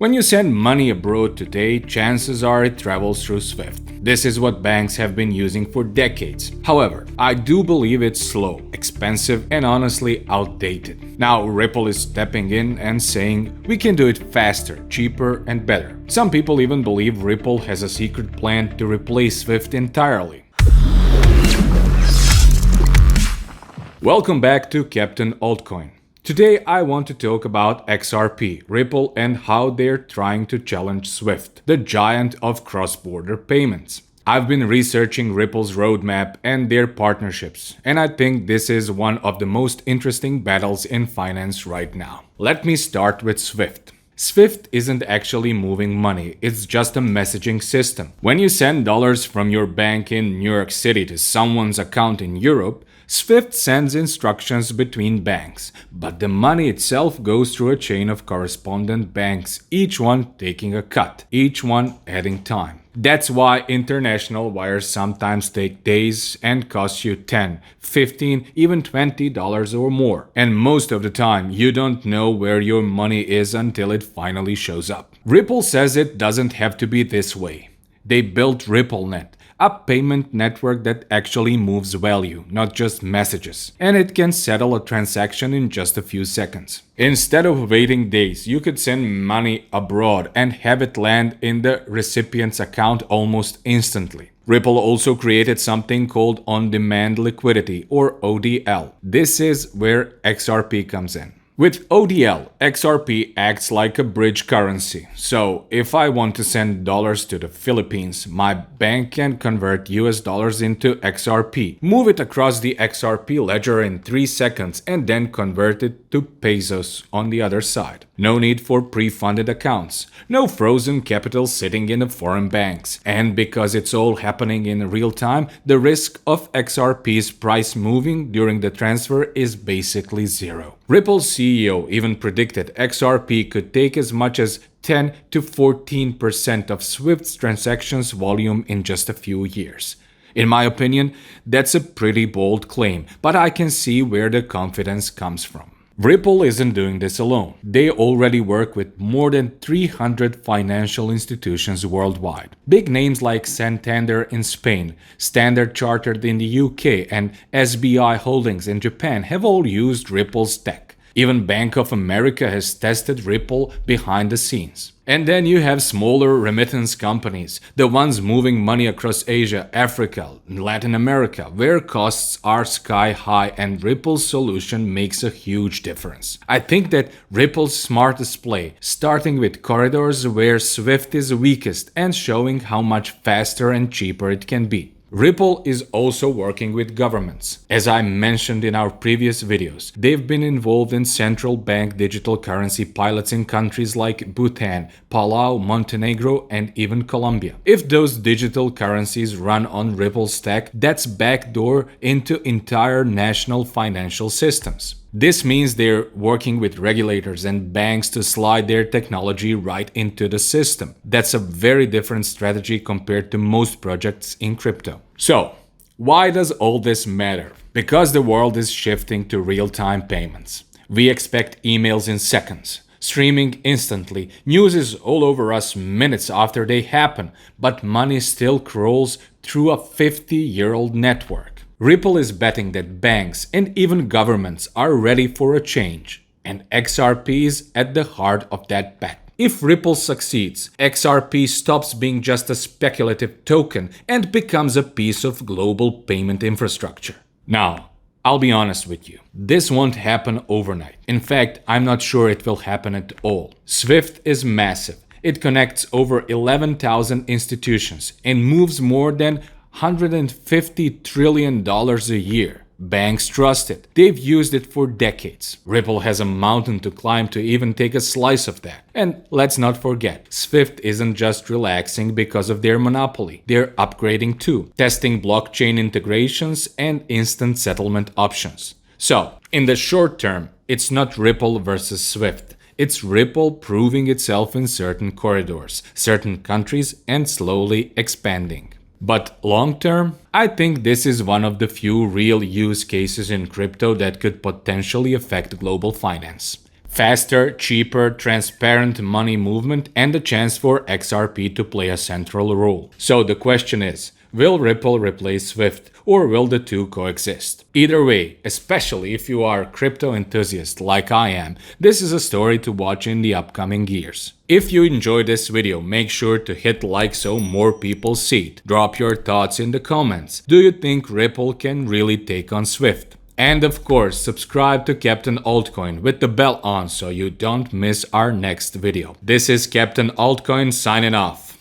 When you send money abroad today, chances are it travels through SWIFT. This is what banks have been using for decades. However, I do believe it's slow, expensive, and honestly outdated. Now, Ripple is stepping in and saying we can do it faster, cheaper, and better. Some people even believe Ripple has a secret plan to replace SWIFT entirely. Welcome back to Captain Altcoin. Today I want to talk about XRP, Ripple, and how they're trying to challenge SWIFT, the giant of cross-border payments. I've been researching Ripple's roadmap and their partnerships, and I think this is one of the most interesting battles in finance right now. Let me start with SWIFT. SWIFT isn't actually moving money, it's just a messaging system. When you send dollars from your bank in New York City to someone's account in Europe, SWIFT sends instructions between banks, but the money itself goes through a chain of correspondent banks, each one taking a cut, each one adding time. That's why international wires sometimes take days and cost you $10, $15, even $20 or more. And most of the time, you don't know where your money is until it finally shows up. Ripple says it doesn't have to be this way. They built RippleNet, a payment network that actually moves value, not just messages. And it can settle a transaction in just a few seconds. Instead of waiting days, you could send money abroad and have it land in the recipient's account almost instantly. Ripple also created something called on-demand liquidity, or ODL. This is where XRP comes in. With ODL, XRP acts like a bridge currency. So, if I want to send dollars to the Philippines, my bank can convert US dollars into XRP, move it across the XRP ledger in 3 seconds, and then convert it to pesos on the other side. No need for pre-funded accounts, no frozen capital sitting in the foreign banks. And because it's all happening in real time, the risk of XRP's price moving during the transfer is basically zero. Ripple's CEO even predicted XRP could take as much as 10 to 14% of SWIFT's transactions volume in just a few years. In my opinion, that's a pretty bold claim, but I can see where the confidence comes from. Ripple isn't doing this alone. They already work with more than 300 financial institutions worldwide. Big names like Santander in Spain, Standard Chartered in the UK, and SBI Holdings in Japan have all used Ripple's tech. Even Bank of America has tested Ripple behind the scenes. And then you have smaller remittance companies, the ones moving money across Asia, Africa, and Latin America, where costs are sky high and Ripple's solution makes a huge difference. I think that Ripple's smartest play, starting with corridors where SWIFT is weakest and showing how much faster and cheaper it can be. Ripple is also working with governments. As I mentioned in our previous videos, they've been involved in central bank digital currency pilots in countries like Bhutan, Palau, Montenegro, and even Colombia. If those digital currencies run on Ripple's tech, that's backdoor into entire national financial systems. This means they're working with regulators and banks to slide their technology right into the system. That's a very different strategy compared to most projects in crypto. So, why does all this matter? Because the world is shifting to real-time payments. We expect emails in seconds, streaming instantly, news is all over us minutes after they happen, but money still crawls through a 50-year-old network. Ripple is betting that banks and even governments are ready for a change, and XRP is at the heart of that bet. If Ripple succeeds, XRP stops being just a speculative token and becomes a piece of global payment infrastructure. Now, I'll be honest with you, this won't happen overnight. In fact, I'm not sure it will happen at all. SWIFT is massive. It connects over 11,000 institutions and moves more than $150 trillion a year. Banks trust it. They've used it for decades. Ripple has a mountain to climb to even take a slice of that. And let's not forget, SWIFT isn't just relaxing because of their monopoly. They're upgrading too, testing blockchain integrations and instant settlement options. So, in the short term, it's not Ripple versus SWIFT. It's Ripple proving itself in certain corridors, certain countries, and slowly expanding. But long term, I think this is one of the few real use cases in crypto that could potentially affect global finance. Faster, cheaper, transparent money movement, and the chance for XRP to play a central role. So the question is, will Ripple replace Swift, or will the two coexist? Either way, especially if you are a crypto enthusiast like I am, this is a story to watch in the upcoming years. If you enjoyed this video, make sure to hit like so more people see it. Drop your thoughts in the comments. Do you think Ripple can really take on Swift? And of course, subscribe to Captain Altcoin with the bell on so you don't miss our next video. This is Captain Altcoin signing off.